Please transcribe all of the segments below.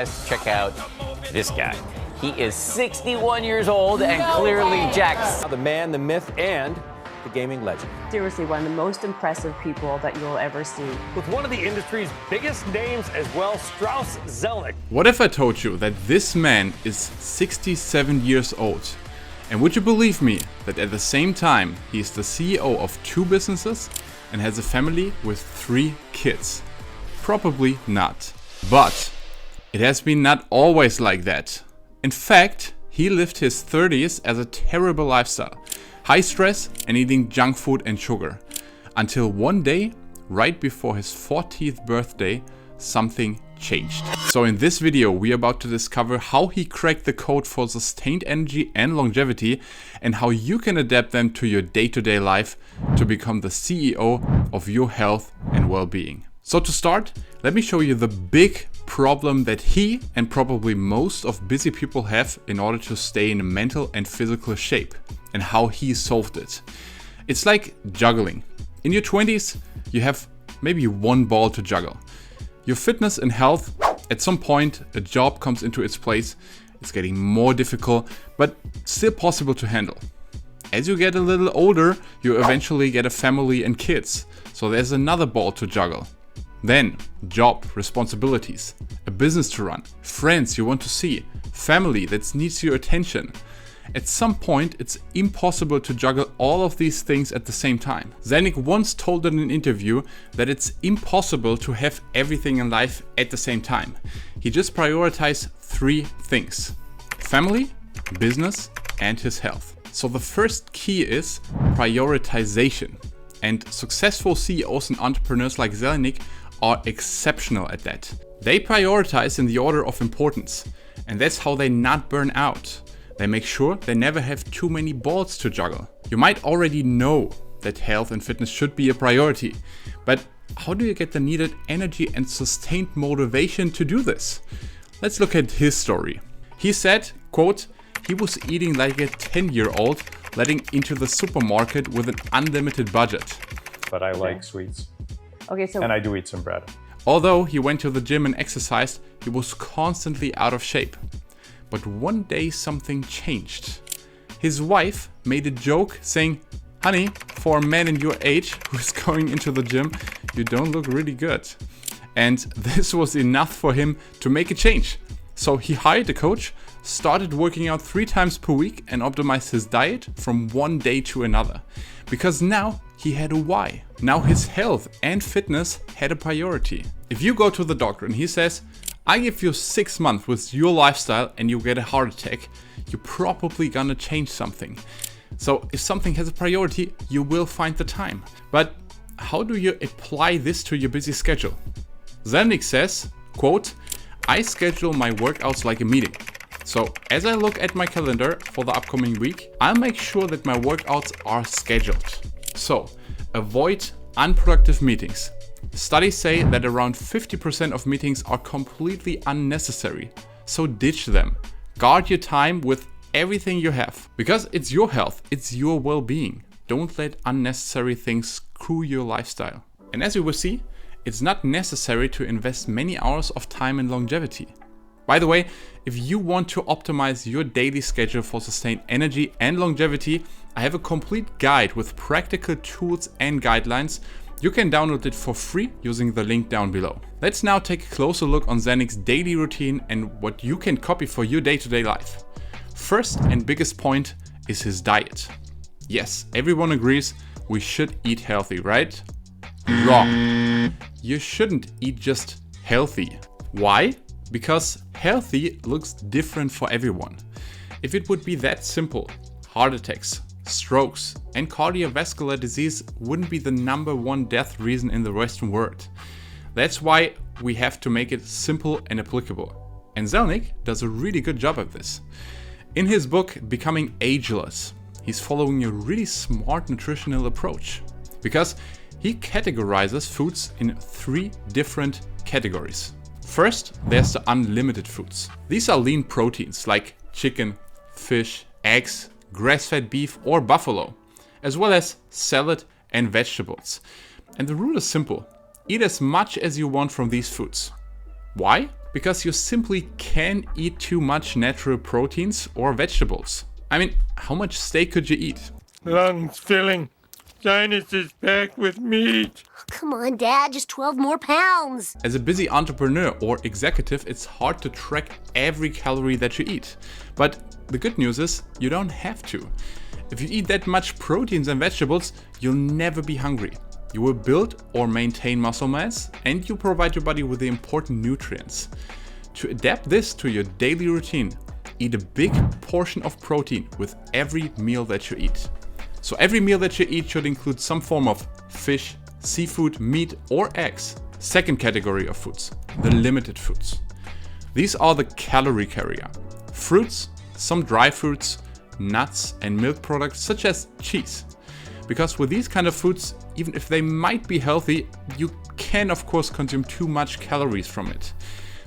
Let's check out this guy. He is 61 years old and clearly jacked. The man, the myth, and the gaming legend. Seriously, one of the most impressive people that you'll ever see. With one of the industry's biggest names as well, Strauss Zelnick. What if I told you that this man is 67 years old? And would you believe me that at the same time he is the CEO of 2 businesses and has a family with 3 kids? Probably not. But it has been not always like that. In fact, he lived his 30s as a terrible lifestyle. High stress and eating junk food and sugar. Until one day, right before his 40th birthday, something changed. So in this video, we are about to discover how he cracked the code for sustained energy and longevity and how you can adapt them to your day-to-day life to become the CEO of your health and well-being. So to start, let me show you the big problem that he and probably most of busy people have in order to stay in mental and physical shape and how he solved it. It's like juggling. In your 20s, you have maybe one ball to juggle. Your fitness and health, at some point a job comes into its place. It's getting more difficult, but still possible to handle. As you get a little older, you eventually get a family and kids. So there's another ball to juggle. Then, job, responsibilities, a business to run, friends you want to see, family that needs your attention. At some point, it's impossible to juggle all of these things at the same time. Zelnick once told in an interview that it's impossible to have everything in life at the same time. He just prioritized 3 things: family, business, and his health. So the first key is prioritization. And successful CEOs and entrepreneurs like Zelnick are exceptional at that. They prioritize in the order of importance, and that's how they not burn out. They make sure they never have too many balls to juggle. You might already know that health and fitness should be a priority, but how do you get the needed energy and sustained motivation to do this? Let's look at his story. He said, quote, he was eating like a 10-year-old letting into the supermarket with an unlimited budget. But I like sweets. Okay, so And I do eat some bread. Although he went to the gym and exercised, he was constantly out of shape. But one day something changed. His wife made a joke saying, honey, for a man in your age who's going into the gym, you don't look really good. And this was enough for him to make a change. So he hired a coach, started working out 3 times per week and optimized his diet from one day to another. Because now he had a why. Now his health and fitness had a priority. If you go to the doctor and he says, I give you 6 months with your lifestyle and you get a heart attack, you're probably gonna change something. So if something has a priority, you will find the time. But how do you apply this to your busy schedule? Zelnick says, quote, I schedule my workouts like a meeting. So as I look at my calendar for the upcoming week, I'll make sure that my workouts are scheduled. So avoid unproductive meetings. Studies say that around 50% of meetings are completely unnecessary. So ditch them. Guard your time with everything you have. Because it's your health, it's your well-being. Don't let unnecessary things screw your lifestyle. And as you will see, it's not necessary to invest many hours of time in longevity. By the way, if you want to optimize your daily schedule for sustained energy and longevity, I have a complete guide with practical tools and guidelines. You can download it for free using the link down below. Let's now take a closer look on Zelnick's daily routine and what you can copy for your day-to-day life. First and biggest point is his diet. Yes, everyone agrees we should eat healthy, right? Wrong. You shouldn't eat just healthy. Why? Because healthy looks different for everyone. If it would be that simple, heart attacks, strokes, and cardiovascular disease wouldn't be the #1 death reason in the Western world. That's why we have to make it simple and applicable. And Zelnick does a really good job of this. In his book, Becoming Ageless, he's following a really smart nutritional approach because he categorizes foods in 3 different categories. First, there's the unlimited foods. These are lean proteins like chicken, fish, eggs, grass-fed beef or buffalo, as well as salad and vegetables. And the rule is simple. Eat as much as you want from these foods. Why? because you simply can't eat too much natural proteins or vegetables. I mean, how much steak could you eat? Lungs filling. Sinuses packed with meat. Come on, Dad, just 12 more pounds. As a busy entrepreneur or executive, it's hard to track every calorie that you eat. But the good news is, you don't have to. If you eat that much proteins and vegetables, you'll never be hungry. You will build or maintain muscle mass, and you provide your body with the important nutrients. To adapt this to your daily routine, eat a big portion of protein with every meal that you eat. So every meal that you eat should include some form of fish, seafood, meat, or eggs. Second category of foods, the limited foods. These are the calorie carrier. Fruits, some dry fruits, nuts, and milk products such as cheese. Because with these kind of foods, even if they might be healthy, you can of course consume too much calories from it.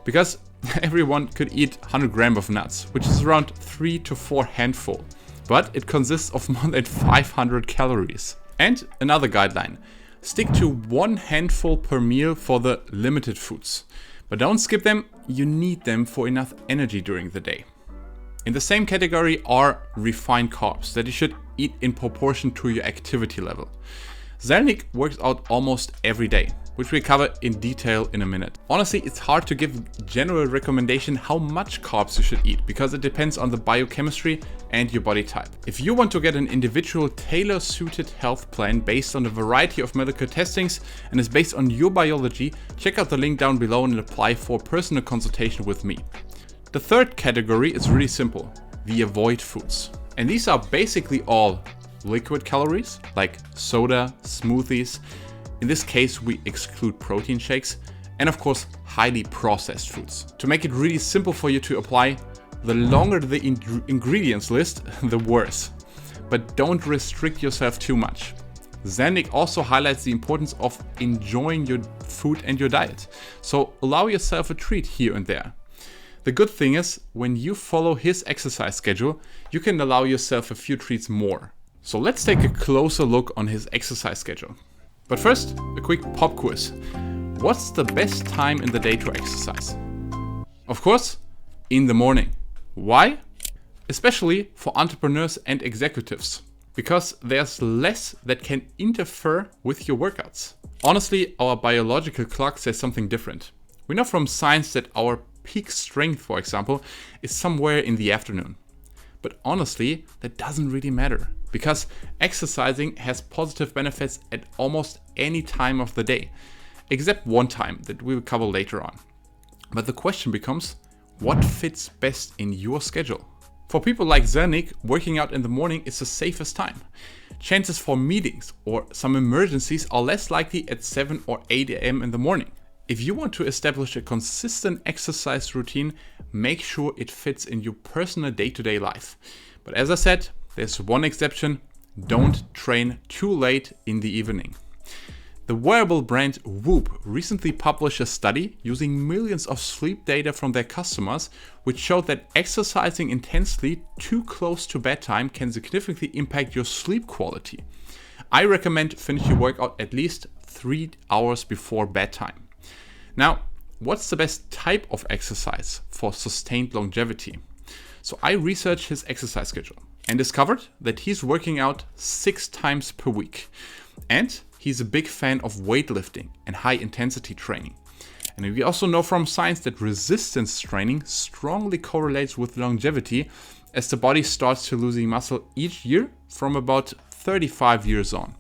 Because everyone could eat 100 grams of nuts, which is around 3 to 4 handful. But it consists of more than 500 calories. And another guideline, stick to 1 handful per meal for the limited foods. But don't skip them, you need them for enough energy during the day. In the same category are refined carbs that you should eat in proportion to your activity level. Zelnick works out almost every day, which we cover in detail in a minute. Honestly, it's hard to give general recommendation how much carbs you should eat because it depends on the biochemistry and your body type. If you want to get an individual tailor-suited health plan based on a variety of medical testings and is based on your biology, check out the link down below and apply for a personal consultation with me. The third category is really simple, the avoid foods. And these are basically all liquid calories like soda, smoothies. In this case, we exclude protein shakes and of course, highly processed foods. To make it really simple for you to apply, the longer the ingredients list, the worse. But don't restrict yourself too much. Zelnick also highlights the importance of enjoying your food and your diet. So allow yourself a treat here and there. The good thing is, when you follow his exercise schedule, you can allow yourself a few treats more. So let's take a closer look on his exercise schedule. But first, a quick pop quiz. What's the best time in the day to exercise? Of course, in the morning. Why? Especially for entrepreneurs and executives. Because there's less that can interfere with your workouts. Honestly, our biological clock says something different. We know from science that our peak strength, for example, is somewhere in the afternoon. But honestly, that doesn't really matter because exercising has positive benefits at almost any time of the day, except one time that we will cover later on. But the question becomes, what fits best in your schedule? For people like Zelnick, working out in the morning is the safest time. Chances for meetings or some emergencies are less likely at 7 or 8 a.m. in the morning. If you want to establish a consistent exercise routine, make sure it fits in your personal day-to-day life. But as I said, there's one exception: don't train too late in the evening. The wearable brand Whoop recently published a study using millions of sleep data from their customers, which showed that exercising intensely too close to bedtime can significantly impact your sleep quality. I recommend finish your workout at least 3 hours before bedtime. Now, what's the best type of exercise for sustained longevity? So I researched his exercise schedule and discovered that he's working out 6 times per week. And he's a big fan of weightlifting and high intensity training. And we also know from science that resistance training strongly correlates with longevity as the body starts to losing muscle each year from about 35 years on.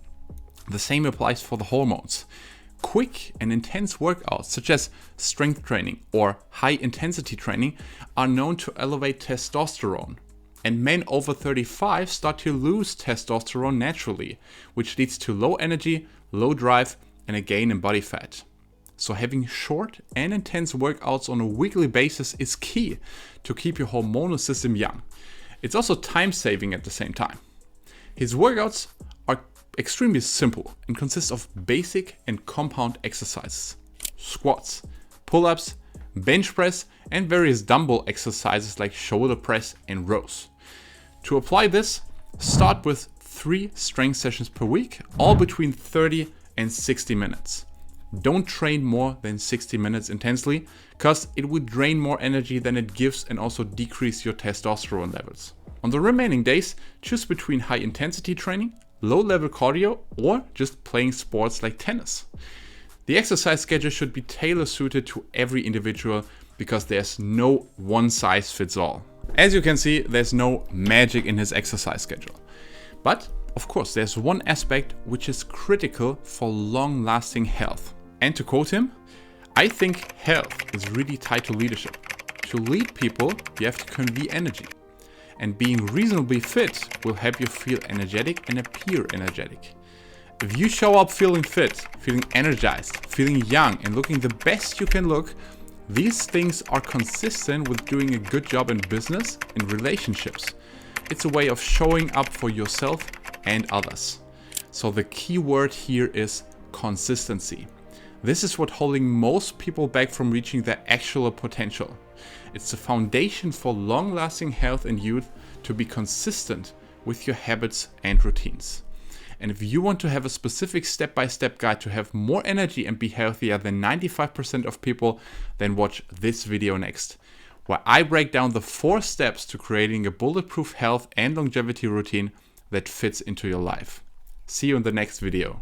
The same applies for the hormones. Quick and intense workouts such as strength training or high intensity training are known to elevate testosterone. And men over 35 start to lose testosterone naturally, which leads to low energy, low drive, and a gain in body fat. So having short and intense workouts on a weekly basis is key to keep your hormonal system young. It's also time saving at the same time. His workouts are extremely simple and consist of basic and compound exercises: squats, pull-ups, bench press, and various dumbbell exercises like shoulder press and rows. To apply this, start with 3 strength sessions per week, all between 30 and 60 minutes. Don't train more than 60 minutes intensely, because it will drain more energy than it gives and also decrease your testosterone levels. On the remaining days, choose between high intensity training, low level cardio, or just playing sports like tennis. The exercise schedule should be tailor suited to every individual because there's no one size fits all. As you can see, there's no magic in his exercise schedule. But of course, there's one aspect which is critical for long-lasting health. And to quote him, I think health is really tied to leadership. To lead people, you have to convey energy. And being reasonably fit will help you feel energetic and appear energetic. If you show up feeling fit, feeling energized, feeling young, and looking the best you can look, these things are consistent with doing a good job in business and relationships. It's a way of showing up for yourself and others. So the key word here is consistency. This is what holding most people back from reaching their actual potential. It's the foundation for long-lasting health and youth to be consistent with your habits and routines. And if you want to have a specific step-by-step guide to have more energy and be healthier than 95% of people, then watch this video next, where I break down the 4 steps to creating a bulletproof health and longevity routine that fits into your life. See you in the next video.